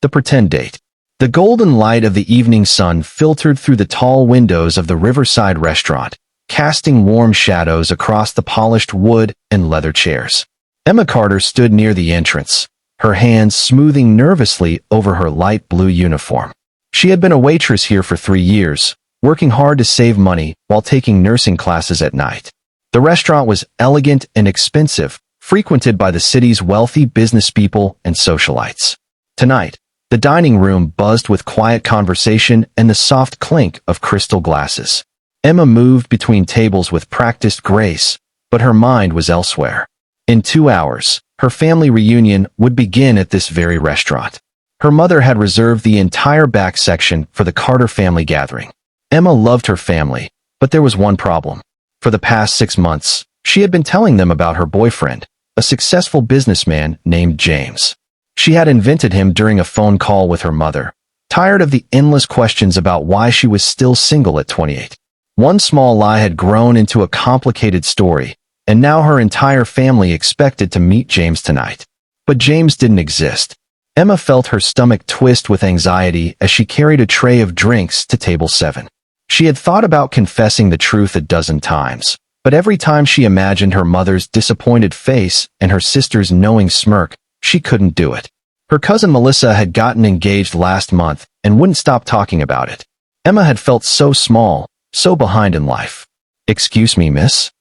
The pretend date. The golden light of the evening sun filtered through the tall windows of the riverside restaurant, casting warm shadows across the polished wood and leather chairs. Emma Carter stood near the entrance, her hands smoothing nervously over her light blue uniform. She had been a waitress here for 3 years, working hard to save money while taking nursing classes at night. The restaurant was elegant and expensive, frequented by the city's wealthy businesspeople and socialites. Tonight, the dining room buzzed with quiet conversation and the soft clink of crystal glasses. Emma moved between tables with practiced grace, but her mind was elsewhere. In 2 hours, her family reunion would begin at this very restaurant. Her mother had reserved the entire back section for the Carter family gathering. Emma loved her family, but there was one problem. For the past 6 months, she had been telling them about her boyfriend, a successful businessman named James. She had invented him during a phone call with her mother, tired of the endless questions about why she was still single at 28. One small lie had grown into a complicated story, and now her entire family expected to meet James tonight. But James didn't exist. Emma felt her stomach twist with anxiety as she carried a tray of drinks to table 7. She had thought about confessing the truth a dozen times, but every time she imagined her mother's disappointed face and her sister's knowing smirk, she couldn't do it. Her cousin Melissa had gotten engaged last month and wouldn't stop talking about it. Emma had felt so small, so behind in life. "Excuse me, miss?"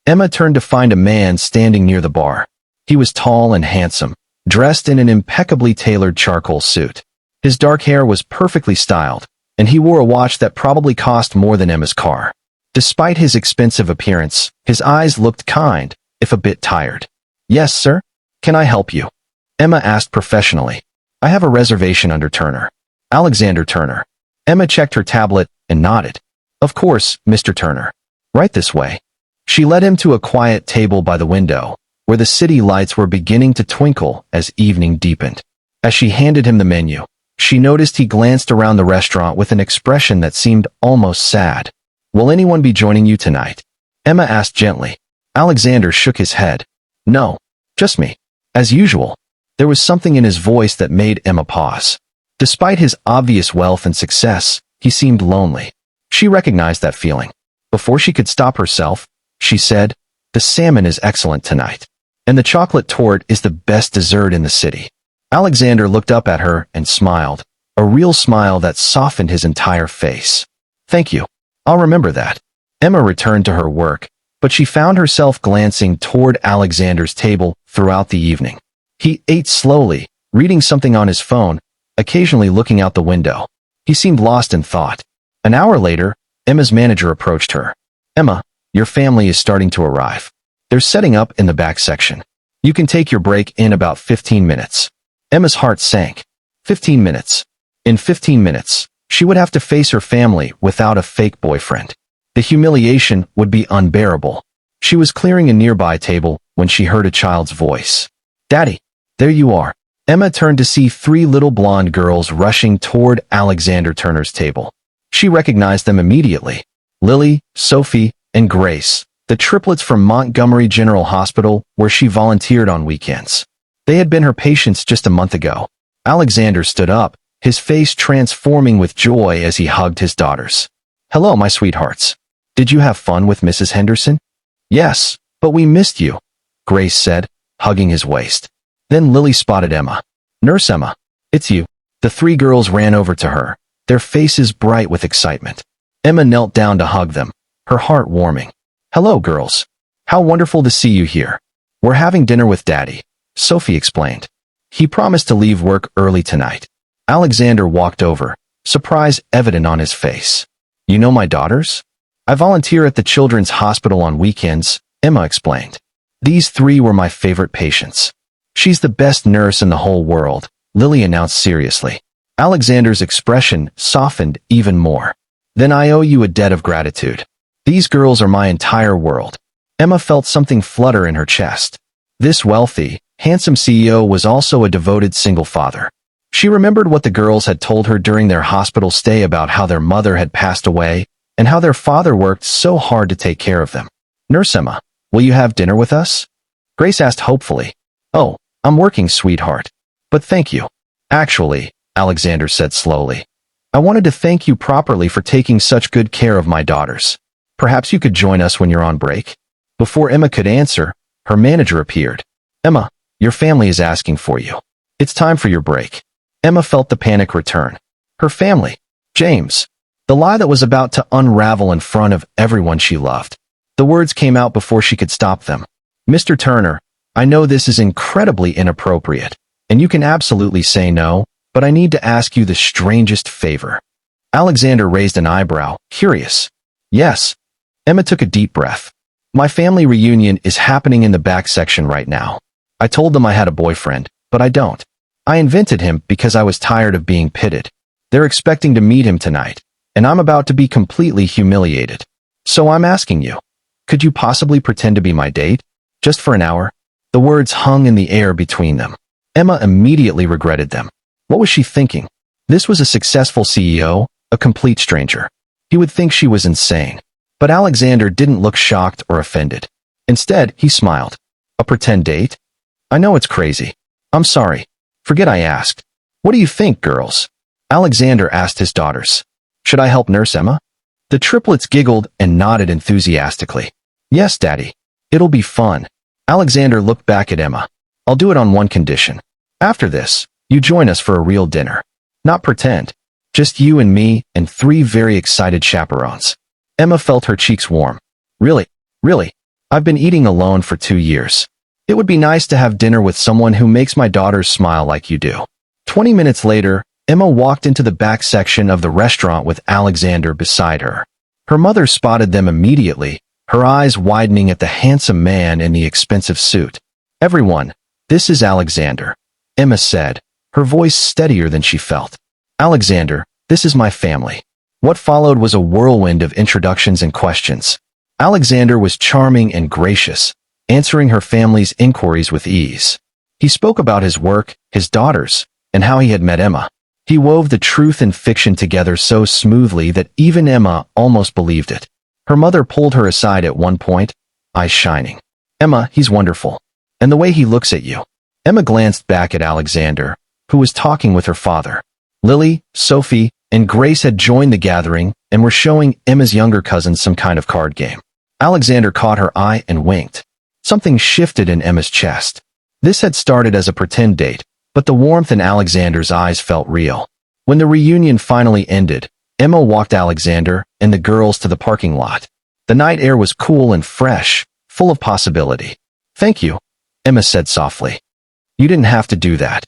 Emma turned to find a man standing near the bar. He was tall and handsome, dressed in an impeccably tailored charcoal suit. His dark hair was perfectly styled, and he wore a watch that probably cost more than Emma's car. Despite his expensive appearance, his eyes looked kind, if a bit tired. "Yes, sir? Can I help you?" Emma asked professionally. "I have a reservation under Turner. Alexander Turner." Emma checked her tablet and nodded. "Of course, Mr. Turner. Right this way." She led him to a quiet table by the window, where the city lights were beginning to twinkle as evening deepened. As she handed him the menu, she noticed he glanced around the restaurant with an expression that seemed almost sad. "Will anyone be joining you tonight?" Emma asked gently. Alexander shook his head. "No, just me." As usual, there was something in his voice that made Emma pause. Despite his obvious wealth and success, he seemed lonely. She recognized that feeling. Before she could stop herself, she said, "The salmon is excellent tonight, and the chocolate torte is the best dessert in the city." Alexander looked up at her and smiled, a real smile that softened his entire face. "Thank you. I'll remember that." Emma returned to her work, but she found herself glancing toward Alexander's table throughout the evening. He ate slowly, reading something on his phone, occasionally looking out the window. He seemed lost in thought. An hour later, Emma's manager approached her. "Emma, your family is starting to arrive. They're setting up in the back section. You can take your break in about 15 minutes. Emma's heart sank. 15 minutes. In 15 minutes, she would have to face her family without a fake boyfriend. The humiliation would be unbearable. She was clearing a nearby table when she heard a child's voice. "Daddy, there you are." Emma turned to see 3 little blonde girls rushing toward Alexander Turner's table. She recognized them immediately. Lily, Sophie, and Grace, the triplets from Montgomery General Hospital, where she volunteered on weekends. They had been her patients just a month ago. Alexander stood up, his face transforming with joy as he hugged his daughters. "Hello, my sweethearts. Did you have fun with Mrs. Henderson?" "Yes, but we missed you," Grace said, hugging his waist. Then Lily spotted Emma. "Nurse Emma, it's you." The 3 girls ran over to her, their faces bright with excitement. Emma knelt down to hug them, her heart warming. "Hello, girls. How wonderful to see you here. We're having dinner with Daddy," Sophie explained. "He promised to leave work early tonight." Alexander walked over, surprise evident on his face. "You know my daughters? I volunteer at the Children's Hospital on weekends," Emma explained. "These 3 were my favorite patients." "She's the best nurse in the whole world," Lily announced seriously. Alexander's expression softened even more. "Then I owe you a debt of gratitude. These girls are my entire world." Emma felt something flutter in her chest. This wealthy, handsome CEO was also a devoted single father. She remembered what the girls had told her during their hospital stay about how their mother had passed away and how their father worked so hard to take care of them. "Nurse Emma, will you have dinner with us?" Grace asked hopefully. "Oh, I'm working, sweetheart. But thank you. Actually, Alexander said slowly. I wanted to thank you properly for taking such good care of my daughters. Perhaps you could join us when you're on break? Before Emma could answer, her manager appeared. Emma, your family is asking for you. It's time for your break. Emma felt the panic return. Her family. James. The lie that was about to unravel in front of everyone she loved. The words came out before she could stop them. Mr. Turner, I know this is incredibly inappropriate, and you can absolutely say no, but I need to ask you the strangest favor. Alexander raised an eyebrow, curious. Yes. Emma took a deep breath. My family reunion is happening in the back section right now. I told them I had a boyfriend, but I don't. I invented him because I was tired of being pitted. They're expecting to meet him tonight, and I'm about to be completely humiliated. So I'm asking you, could you possibly pretend to be my date? Just for an hour? The words hung in the air between them. Emma immediately regretted them. What was she thinking? This was a successful CEO, a complete stranger. He would think she was insane. But Alexander didn't look shocked or offended. Instead, he smiled. A pretend date? I know it's crazy. I'm sorry. Forget I asked. What do you think, girls? Alexander asked his daughters. Should I help nurse Emma? The triplets giggled and nodded enthusiastically. Yes, Daddy. It'll be fun. Alexander looked back at Emma. I'll do it on one condition. After this, you join us for a real dinner. Not pretend. Just you and me and 3 very excited chaperones. Emma felt her cheeks warm. Really? I've been eating alone for 2 years. It would be nice to have dinner with someone who makes my daughters smile like you do. 20 minutes later, Emma walked into the back section of the restaurant with Alexander beside her. Her mother spotted them immediately, her eyes widening at the handsome man in the expensive suit. Everyone, this is Alexander, Emma said, her voice steadier than she felt. Alexander, this is my family. What followed was a whirlwind of introductions and questions. Alexander was charming and gracious, answering her family's inquiries with ease. He spoke about his work, his daughters, and how he had met Emma. He wove the truth and fiction together so smoothly that even Emma almost believed it. Her mother pulled her aside at one point, eyes shining. Emma, he's wonderful. And the way he looks at you. Emma glanced back at Alexander, who was talking with her father. Lily, Sophie, and Grace had joined the gathering and were showing Emma's younger cousins some kind of card game. Alexander caught her eye and winked. Something shifted in Emma's chest. This had started as a pretend date, but the warmth in Alexander's eyes felt real. When the reunion finally ended, Emma walked Alexander and the girls to the parking lot. The night air was cool and fresh, full of possibility. Thank you, Emma said softly. You didn't have to do that.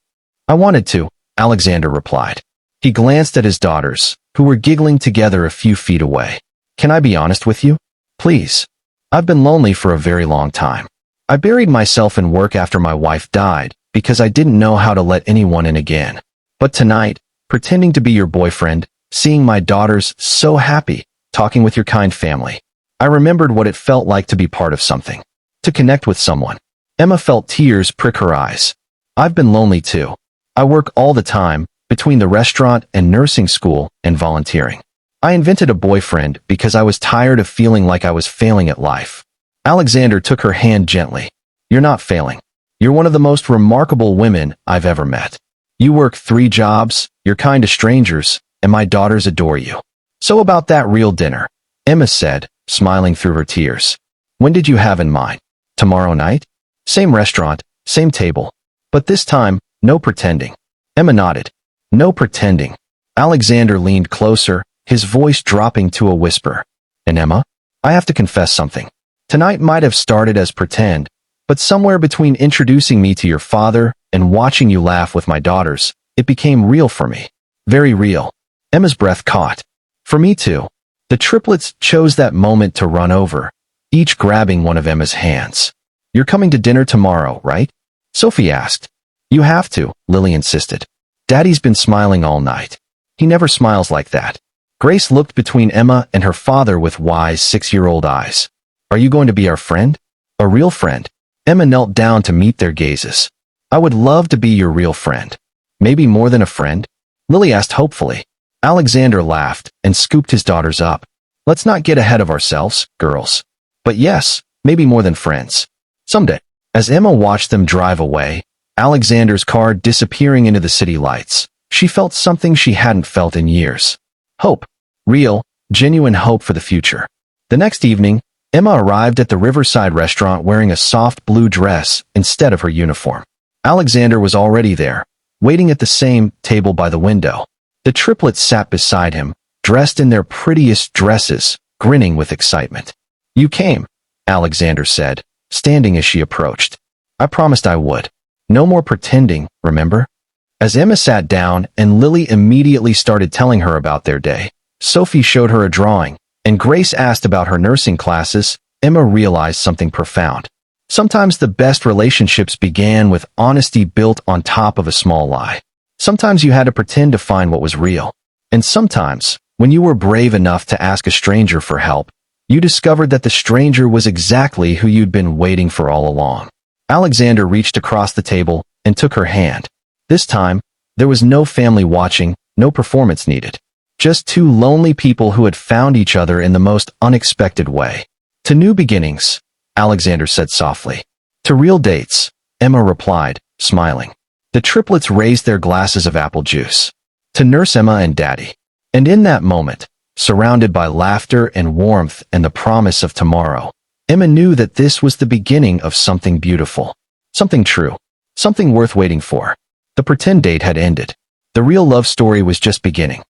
I wanted to, Alexander replied. He glanced at his daughters, who were giggling together a few feet away. Can I be honest with you? Please. I've been lonely for a very long time. I buried myself in work after my wife died because I didn't know how to let anyone in again. But tonight, pretending to be your boyfriend, seeing my daughters so happy, talking with your kind family, I remembered what it felt like to be part of something, to connect with someone. Emma felt tears prick her eyes. I've been lonely too. I work all the time, between the restaurant and nursing school and volunteering. I invented a boyfriend because I was tired of feeling like I was failing at life. Alexander took her hand gently. You're not failing. You're one of the most remarkable women I've ever met. You work 3 jobs, you're kind to strangers, and my daughters adore you. So about that real dinner, Emma said, smiling through her tears. When did you have in mind? Tomorrow night? Same restaurant, same table. But this time, no pretending. Emma nodded. No pretending. Alexander leaned closer, his voice dropping to a whisper. And Emma, I have to confess something. Tonight might have started as pretend, but somewhere between introducing me to your father and watching you laugh with my daughters, it became real for me. Very real. Emma's breath caught. For me too. The triplets chose that moment to run over, each grabbing one of Emma's hands. You're coming to dinner tomorrow, right? Sophie asked. You have to, Lily insisted. Daddy's been smiling all night. He never smiles like that. Grace looked between Emma and her father with wise 6-year-old eyes. Are you going to be our friend? A real friend? Emma knelt down to meet their gazes. I would love to be your real friend. Maybe more than a friend? Lily asked hopefully. Alexander laughed and scooped his daughters up. Let's not get ahead of ourselves, girls. But yes, maybe more than friends. Someday. As Emma watched them drive away, Alexander's car disappearing into the city lights, She felt something she hadn't felt in years. Hope. Real, genuine hope for the future. The next evening, Emma arrived at the Riverside restaurant wearing a soft blue dress instead of her uniform. Alexander was already there, waiting at the same table by the window. The triplets sat beside him, dressed in their prettiest dresses, grinning with excitement. "You came," Alexander said, standing as she approached. "I promised I would. No more pretending, remember?" As Emma sat down and Lily immediately started telling her about their day, Sophie showed her a drawing, and Grace asked about her nursing classes, Emma realized something profound. Sometimes the best relationships began with honesty built on top of a small lie. Sometimes you had to pretend to find what was real. And sometimes, when you were brave enough to ask a stranger for help, you discovered that the stranger was exactly who you'd been waiting for all along. Alexander reached across the table and took her hand. This time, there was no family watching, no performance needed. Just two lonely people who had found each other in the most unexpected way. "To new beginnings," Alexander said softly. "To real dates," Emma replied, smiling. The triplets raised their glasses of apple juice. "To Nurse Emma and Daddy." And in that moment, surrounded by laughter and warmth and the promise of tomorrow, Emma knew that this was the beginning of something beautiful. Something true. Something worth waiting for. The pretend date had ended. The real love story was just beginning.